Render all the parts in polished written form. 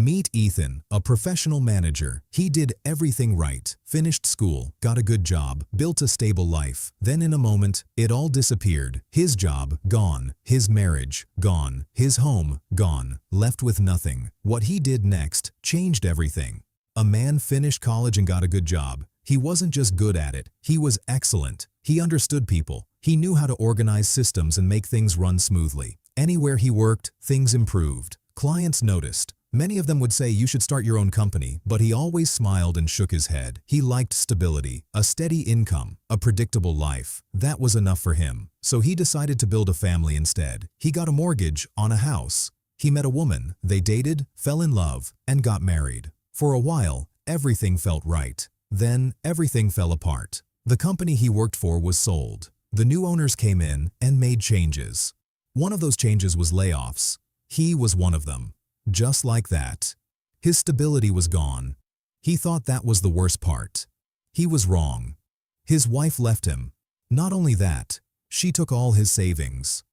Meet Ethan, a professional manager. He did everything right, finished school, got a good job, built a stable life. Then in a moment, it all disappeared. His job, gone. His marriage, gone. His home, gone. Left with nothing. What he did next changed everything. A man finished college and got a good job. He wasn't just good at it, he was excellent. He understood people. He knew how to organize systems and make things run smoothly. Anywhere he worked, things improved. Clients noticed. Many of them would say you should start your own company, but he always smiled and shook his head. He liked stability, a steady income, a predictable life. That was enough for him. So he decided to build a family instead. He got a mortgage on a house. He met a woman, they dated, fell in love, and got married. For a while, everything felt right. Then everything fell apart. The company he worked for was sold. The new owners came in and made changes. One of those changes was layoffs. He was one of them. Just like that. His stability was gone. He thought that was the worst part. He was wrong. His wife left him. Not only that, she took all his savings.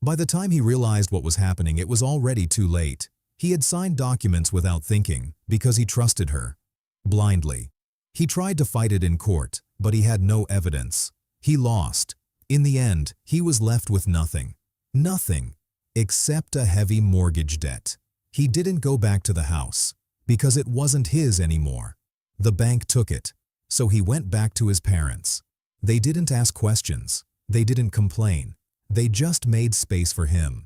By the time he realized what was happening, it was already too late. He had signed documents without thinking because he trusted her. Blindly. He tried to fight it in court, but he had no evidence. He lost. In the end, he was left with nothing. Nothing. Except a heavy mortgage debt. He didn't go back to the house because it wasn't his anymore. The bank took it, so he went back to his parents. They didn't ask questions. They didn't complain. They just made space for him.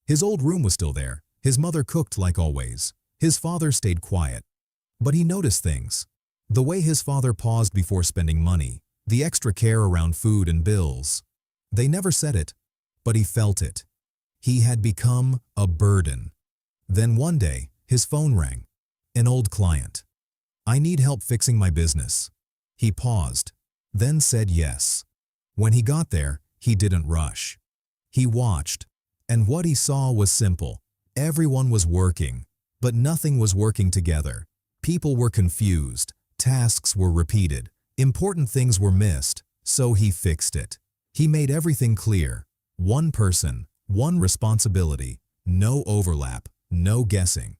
His old room was still there. His mother cooked like always. His father stayed quiet. But he noticed things. The way his father paused before spending money, the extra care around food and bills. They never said it, but he felt it. He had become a burden. Then one day, his phone rang. An old client. "I need help fixing my business." He paused, then said yes. When he got there, he didn't rush. He watched, and what he saw was simple. Everyone was working, but nothing was working together. People were confused, tasks were repeated, important things were missed, so he fixed it. He made everything clear. One person, one responsibility, no overlap. No guessing.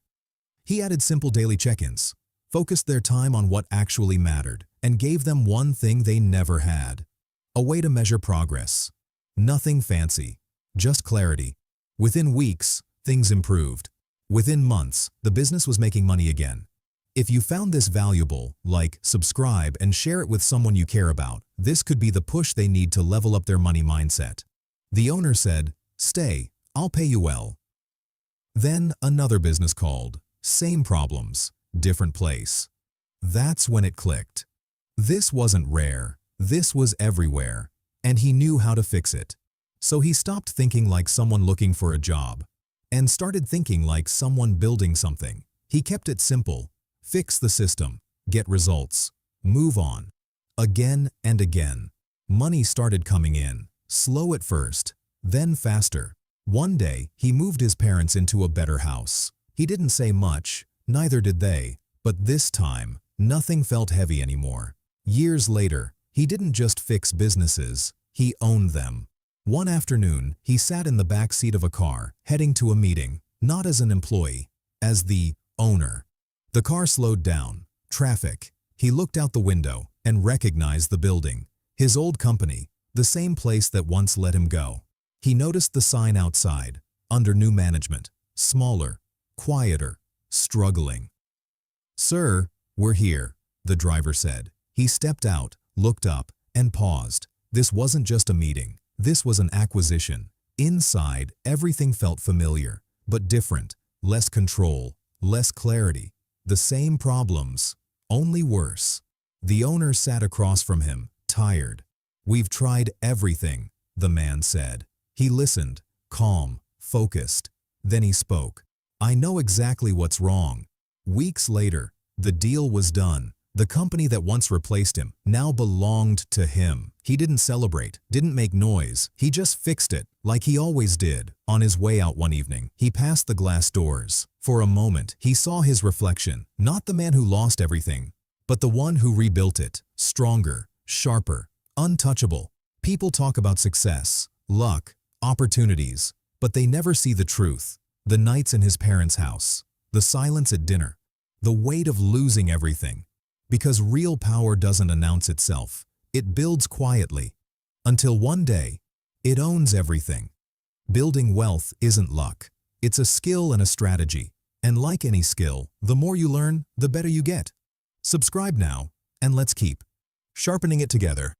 He added simple daily check-ins, focused their time on what actually mattered, and gave them one thing they never had. A way to measure progress. Nothing fancy, just clarity. Within weeks, things improved. Within months, the business was making money again. If you found this valuable, like, subscribe and share it with someone you care about. This could be the push they need to level up their money mindset. The owner said, "Stay, I'll pay you well." Then another business called. Same problems, different place. That's when it clicked. This wasn't rare. This was everywhere. And he knew how to fix it. So he stopped thinking like someone looking for a job and started thinking like someone building something. He kept it simple. Fix the system, get results, move on. Again and again. Money started coming in, slow at first, then faster. One day, he moved his parents into a better house. He didn't say much, neither did they, but this time, nothing felt heavy anymore. Years later, he didn't just fix businesses, he owned them. One afternoon, he sat in the back seat of a car, heading to a meeting, not as an employee, as the owner. The car slowed down. Traffic. He looked out the window and recognized the building. His old company, the same place that once let him go. He noticed the sign outside, under new management, smaller, quieter, struggling. "Sir, we're here," the driver said. He stepped out, looked up, and paused. This wasn't just a meeting. This was an acquisition. Inside, everything felt familiar, but different. Less control, less clarity. The same problems, only worse. The owner sat across from him, tired. "We've tried everything," the man said. He listened, calm, focused. Then he spoke. "I know exactly what's wrong." Weeks later, the deal was done. The company that once replaced him now belonged to him. He didn't celebrate, didn't make noise. He just fixed it, like he always did. On his way out one evening, he passed the glass doors. For a moment, he saw his reflection, not the man who lost everything, but the one who rebuilt it, stronger, sharper, untouchable. People talk about success, luck, opportunities, but they never see the truth. The nights in his parents' house, the silence at dinner, the weight of losing everything. Because real power doesn't announce itself. It builds quietly, until one day, it owns everything. Building wealth isn't luck. It's a skill and a strategy. And like any skill, the more you learn, the better you get. Subscribe now, and let's keep sharpening it together.